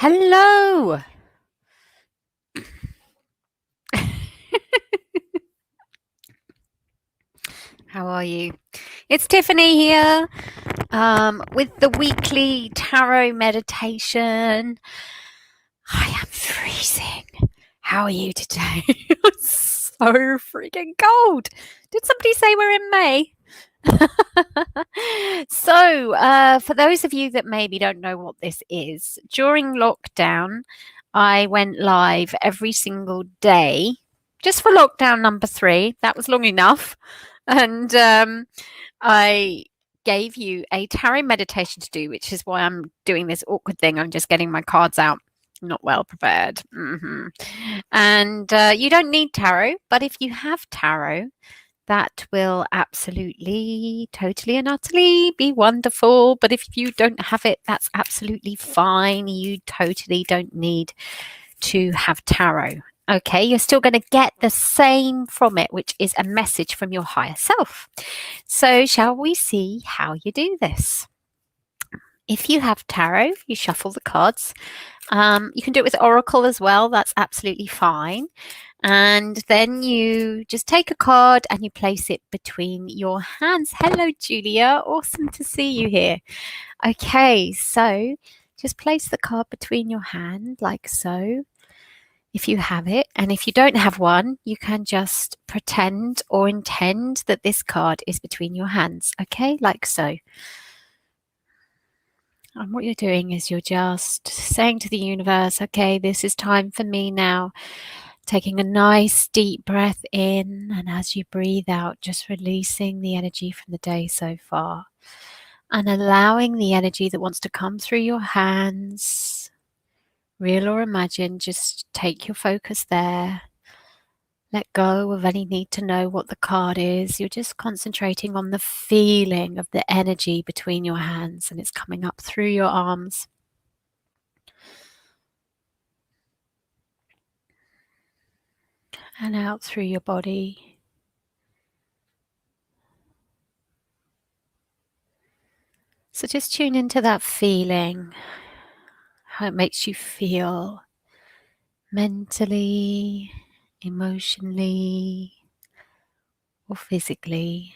Hello. How are you? It's Tiffany here with the weekly tarot meditation. I am freezing. How are you today? It's so freaking cold. Did somebody say we're in May? So, for those of you that maybe don't know what this is, during lockdown, I went live every single day just for lockdown number 3. That was long enough. And I gave you a tarot meditation to do, which is why I'm doing this awkward thing. I'm just getting my cards out. Not well prepared. And you don't need tarot, but if you have tarot, that will absolutely, totally, and utterly be wonderful. But if you don't have it, that's absolutely fine. You totally don't need to have tarot. Okay, you're still going to get the same from it, which is a message from your higher self. So, shall we see how you do this? If you have tarot, you shuffle the cards. You can do it with Oracle as well. That's absolutely fine. And then you just take a card and you place it between your hands. Hello, Julia. Awesome to see you here. Okay, so just place the card between your hand like so, if you have it. And if you don't have one, you can just pretend or intend that this card is between your hands. Okay, like so. And what you're doing is you're just saying to the universe, okay, this is time for me now. Taking a nice deep breath in, and as you breathe out, just releasing the energy from the day so far and allowing the energy that wants to come through your hands, real or imagined, just take your focus there. Let go of any need to know what the card is. You're just concentrating on the feeling of the energy between your hands, and it's coming up through your arms. And out through your body. So just tune into that feeling, how it makes you feel mentally, emotionally, or physically.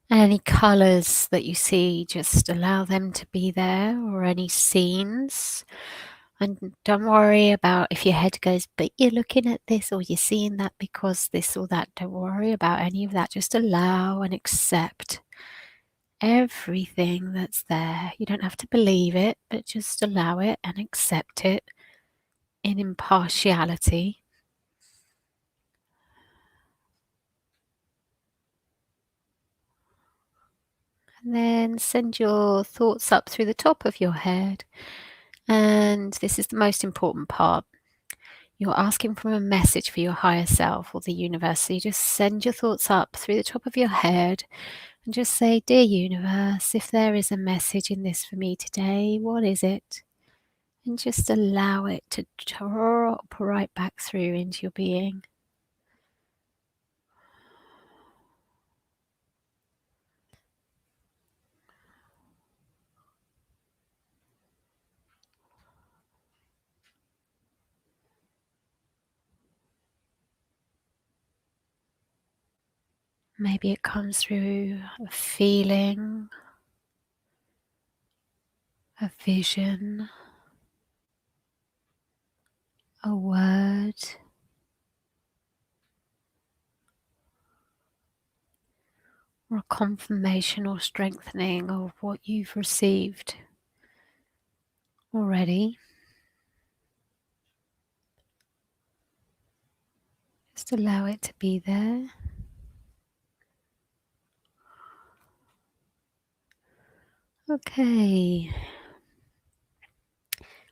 And any colours that you see, just allow them to be there, or any scenes. And don't worry about if your head goes, but you're looking at this or you're seeing that because this or that. Don't worry about any of that. Just allow and accept everything that's there. You don't have to believe it, but just allow it and accept it in impartiality. And then send your thoughts up through the top of your head. And this is the most important part. You're asking for a message for your higher self or the universe. So you just send your thoughts up through the top of your head and just say, dear universe, if there is a message in this for me today, what is it? And just allow it to drop right back through into your being. Maybe it comes through a feeling, a vision, a word, or a confirmation or strengthening of what you've received already. Just allow it to be there. Okay.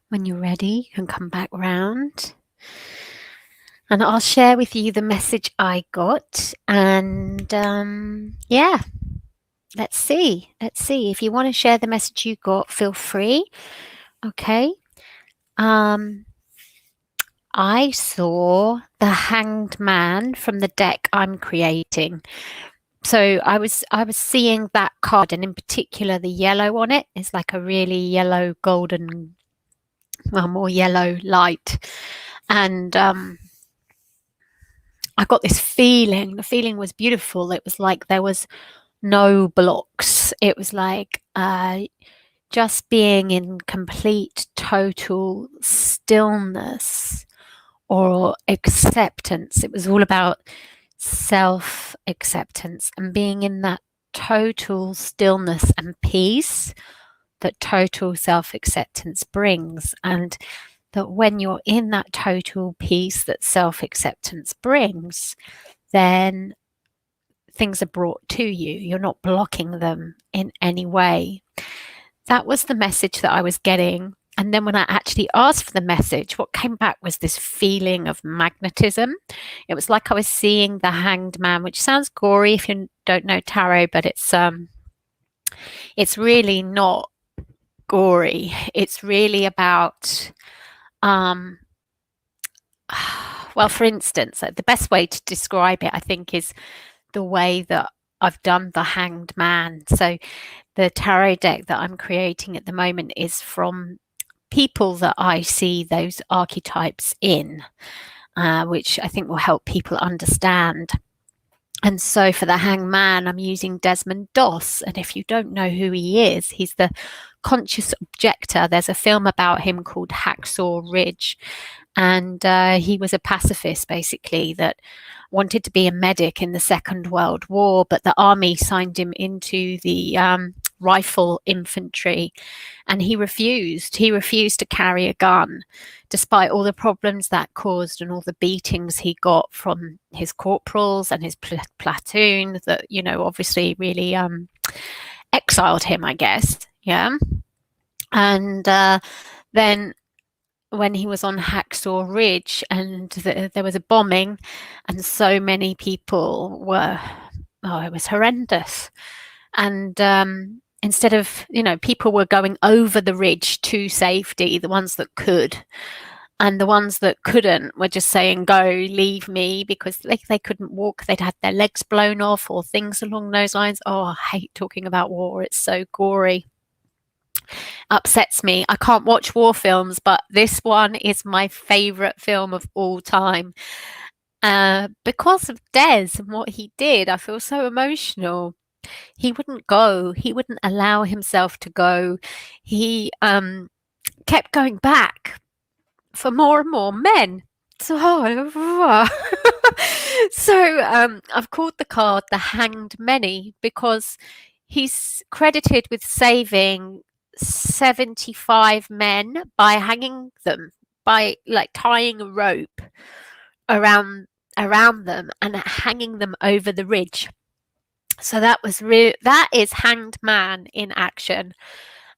When you're ready, you can come back round. And I'll share with you the message I got. And yeah, let's see. If you want to share the message you got, feel free. Okay. I saw the Hanged Man from the deck I'm creating. So I was seeing that card, and in particular the yellow on it is like a really yellow golden, well, more yellow light. And I got this feeling. The feeling was beautiful. It was like there was no blocks. It was like just being in complete, total stillness or acceptance. It was all about self acceptance and being in that total stillness and peace that total self acceptance brings. And that when you're in that total peace that self acceptance brings, then things are brought to you. You're not blocking them in any way. That was the message that I was getting. And then when I actually asked for the message, what came back was this feeling of magnetism. It was like I was seeing the Hanged Man, which sounds gory if you don't know tarot, but it's really not gory. It's really about well, for instance, the best way to describe it, I think, is the way that I've done the Hanged Man. So the tarot deck that I'm creating at the moment is from people that I see those archetypes in, which I think will help people understand. And so for the Hanged Man, I'm using Desmond Doss. And if you don't know who he is, he's the conscious objector. There's a film about him called Hacksaw Ridge. And he was a pacifist, basically, that wanted to be a medic in the Second World War, but the army signed him into the rifle infantry, and he refused. He refused to carry a gun, despite all the problems that caused and all the beatings he got from his corporals and his platoon that, you know, obviously really exiled him, I guess. Yeah. And then when he was on Hacksaw Ridge and there was a bombing and so many people were, it was horrendous. And instead of, you know, people were going over the ridge to safety, the ones that could. And the ones that couldn't were just saying, go, leave me, because they couldn't walk. They'd had their legs blown off or things along those lines. Oh, I hate talking about war. It's so gory. Upsets me. I can't watch war films, but this one is my favorite film of all time. Because of Des and what he did, I feel so emotional. He wouldn't go. He wouldn't allow himself to go. He kept going back for more and more men. So, I've called the card the Hanged Many because he's credited with saving 75 men by hanging them, by like tying a rope around them and hanging them over the ridge. So that is Hanged Man in action.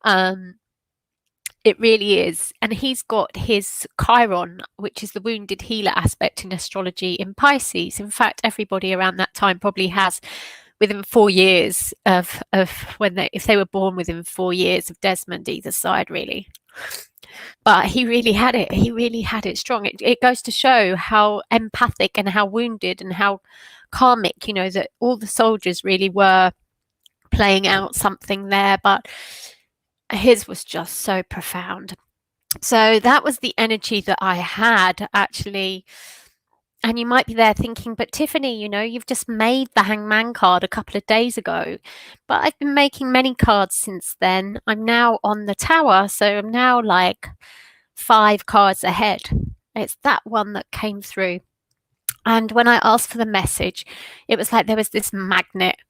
It really is. And he's got his Chiron, which is the wounded healer aspect in astrology, in Pisces. In fact, everybody around that time probably has, within 4 years of when if they were born within 4 years of Desmond, either side, really. But he really had it. He really had it strong. It goes to show how empathic and how wounded and how karmic, you know, that all the soldiers really were playing out something there. But his was just so profound. So that was the energy that I had, actually. And you might be there thinking, but Tiffany, you know, you've just made the Hangman card a couple of days ago. But I've been making many cards since then. I'm now on the tower, so I'm now like 5 cards ahead. It's that one that came through. And when I asked for the message, it was like there was this magnet.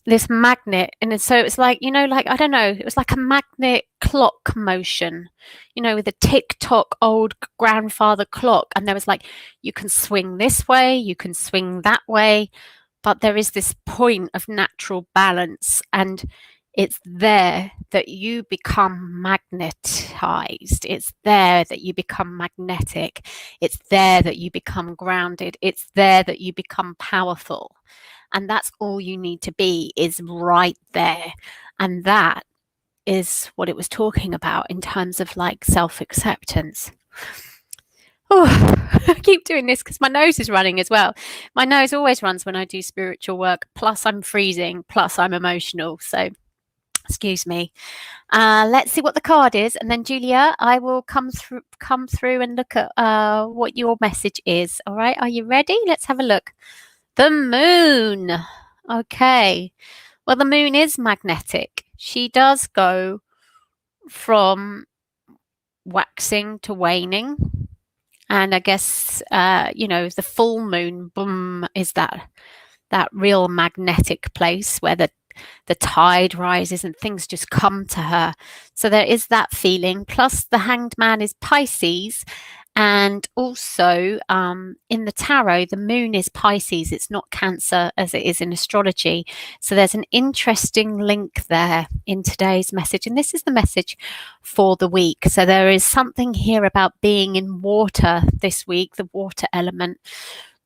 And so it was like, you know, like, I don't know, it was like a magnet clock motion, you know, with a tick-tock old grandfather clock. And there was like, you can swing this way, you can swing that way, but there is this point of natural balance, and it's there that you become magnetized. It's there that you become magnetic. It's there that you become grounded. It's there that you become powerful. And that's all you need to be, is right there. And that is what it was talking about in terms of like self-acceptance. Oh, I keep doing this because my nose is running as well. My nose always runs when I do spiritual work. Plus, I'm freezing. Plus, I'm emotional. So, excuse me. Let's see what the card is, and then Julia, I will come through and look at what your message is. All right, are you ready? Let's have a look. The moon. Okay. Well, the moon is magnetic. She does go from waxing to waning. And I guess, the full moon, boom, is that real magnetic place where the tide rises and things just come to her. So there is that feeling. Plus, the Hanged Man is Pisces. And also, in the tarot, the moon is Pisces. It's not Cancer as it is in astrology. So there's an interesting link there in today's message. And this is the message for the week. So there is something here about being in water this week, the water element.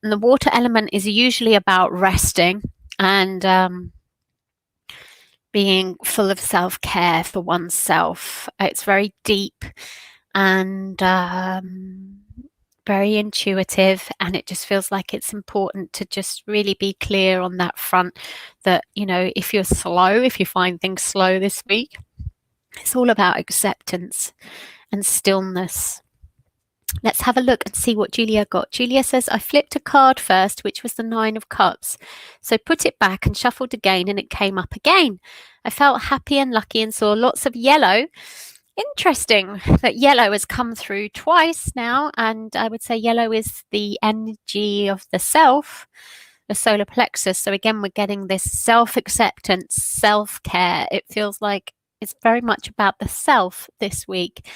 And the water element is usually about resting and being full of self-care for oneself. It's very deep and very intuitive, and it just feels like it's important to just really be clear on that front that, if you're slow, if you find things slow this week, it's all about acceptance and stillness. Let's have a look and see what Julia got. Julia says, I flipped a card first, which was the 9 of Cups. So put it back and shuffled again, and it came up again. I felt happy and lucky and saw lots of yellow. Interesting that yellow has come through twice now. And I would say yellow is the energy of the self, the solar plexus. So again, we're getting this self-acceptance, self-care. It feels like it's very much about the self this week.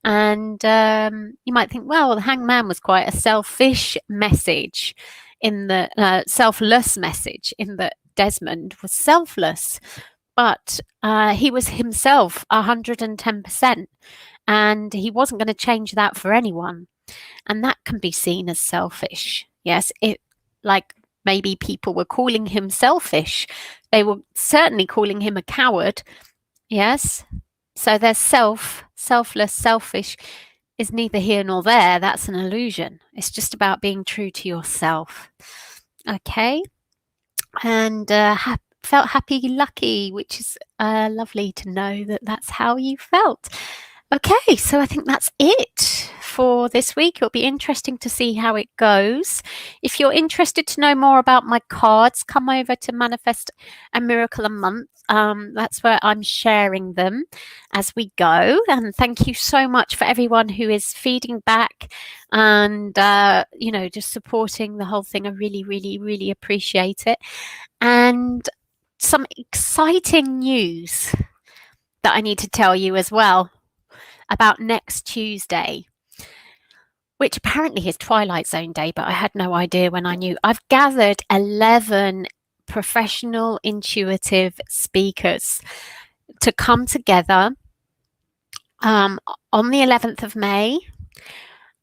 And you might think, well, the Hanged Man was quite a selfish message in the selfless message in that Desmond was selfless, but he was himself 110%, and he wasn't going to change that for anyone. And that can be seen as selfish. Yes, like maybe people were calling him selfish. They were certainly calling him a coward. Yes. So there's selfless, selfish is neither here nor there. That's an illusion. It's just about being true to yourself. Okay. And felt happy, lucky, which is lovely to know that that's how you felt. Okay, so I think that's it for this week. It'll be interesting to see how it goes. If you're interested to know more about my cards, come over to Manifest a Miracle a Month. That's where I'm sharing them as we go. And thank you so much for everyone who is feeding back and, just supporting the whole thing. I really, really, really appreciate it. And some exciting news that I need to tell you as well about next Tuesday, which apparently is Twilight Zone Day, but I had no idea when I knew. I've gathered 11 professional intuitive speakers to come together on the 11th of May,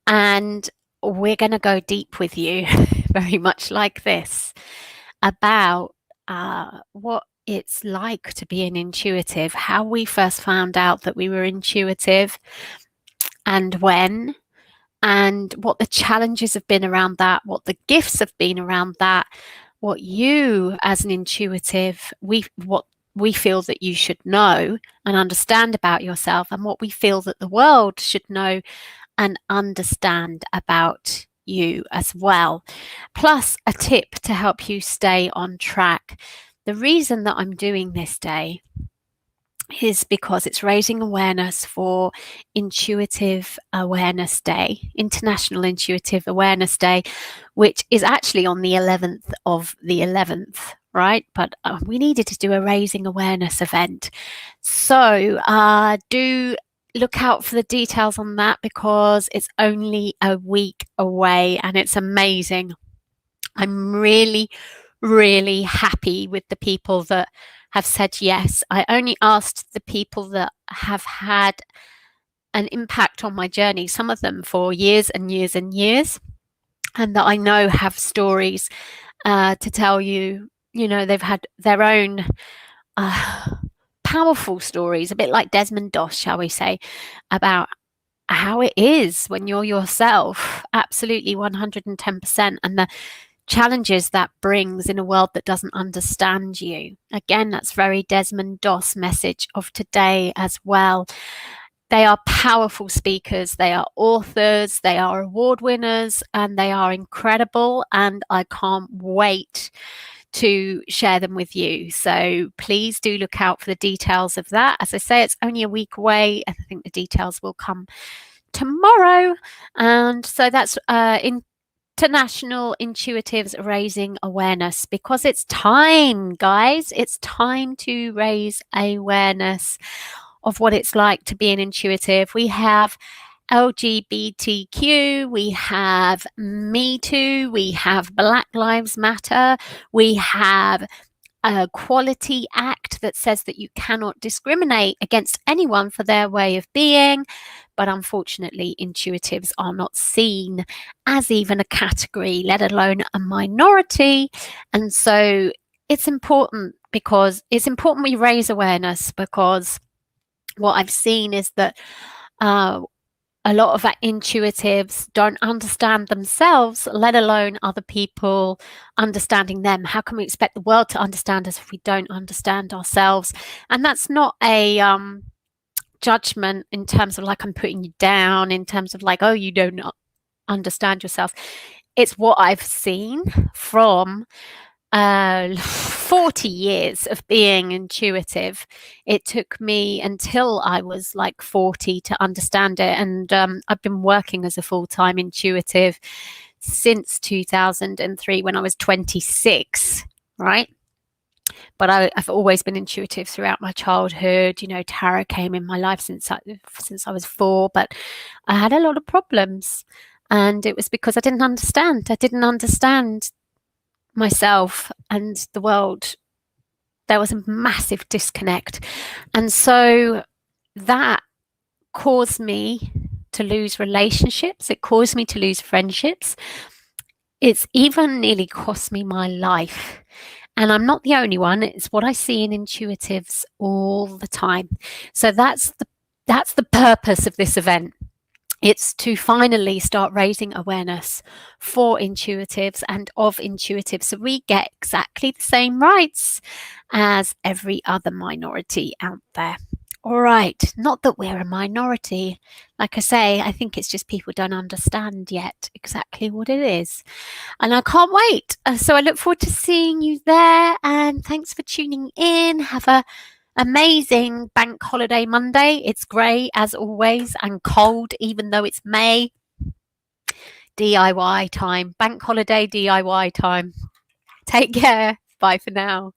and we're going to go deep with you, very much like this, about what it's like to be an intuitive, how we first found out that we were intuitive and when, and what the challenges have been around that, what the gifts have been around that, what you as an intuitive, what we feel that you should know and understand about yourself, and what we feel that the world should know and understand about you as well. Plus a tip to help you stay on track. The reason that I'm doing this day is because it's raising awareness for Intuitive Awareness Day, International Intuitive Awareness Day, which is actually on the 11th of the 11th, right? But we needed to do a raising awareness event. So do look out for the details on that, because it's only a week away and it's amazing. I'm really, really happy with the people that have said yes. I only asked the people that have had an impact on my journey, some of them for years and years and years, and that I know have stories to tell you. They've had their own powerful stories, a bit like Desmond Doss, shall we say, about how it is when you're yourself, absolutely 110%, and the challenges that brings in a world that doesn't understand you. Again, that's very Desmond Doss message of today as well. They are powerful speakers, they are authors, they are award winners, and they are incredible, and I can't wait to share them with you. So please do look out for the details of that. As I say, it's only a week away. I think the details will come tomorrow. And so that's International Intuitives Raising Awareness, because it's time, guys. It's time to raise awareness of what it's like to be an intuitive. We have LGBTQ, we have Me Too, we have Black Lives Matter, we have a Equality Act that says that you cannot discriminate against anyone for their way of being. But unfortunately, intuitives are not seen as even a category, let alone a minority. And so it's important we raise awareness, because what I've seen is that a lot of our intuitives don't understand themselves, let alone other people understanding them. How can we expect the world to understand us if we don't understand ourselves? And that's not a judgment in terms of like I'm putting you down, in terms of like, oh, you don't understand yourself. It's what I've seen from 40 years of being intuitive. It took me until I was like 40 to understand it. And I've been working as a full-time intuitive since 2003 when I was 26, right? But I've always been intuitive throughout my childhood. You know, tarot came in my life since I was 4, but I had a lot of problems. And it was because I didn't understand. I didn't understand myself and the world. There was a massive disconnect. And so that caused me to lose relationships. It caused me to lose friendships. It's even nearly cost me my life. And I'm not the only one. It's what I see in intuitives all the time. So that's the purpose of this event. It's to finally start raising awareness for intuitives and of intuitives, so we get exactly the same rights as every other minority out there. All right, not that we're a minority. Like I say, I think it's just people don't understand yet exactly what it is. And I can't wait. So I look forward to seeing you there. And thanks for tuning in. Have a amazing bank holiday Monday. It's grey as always and cold, even though it's May. DIY time. Bank holiday DIY time. Take care. Bye for now.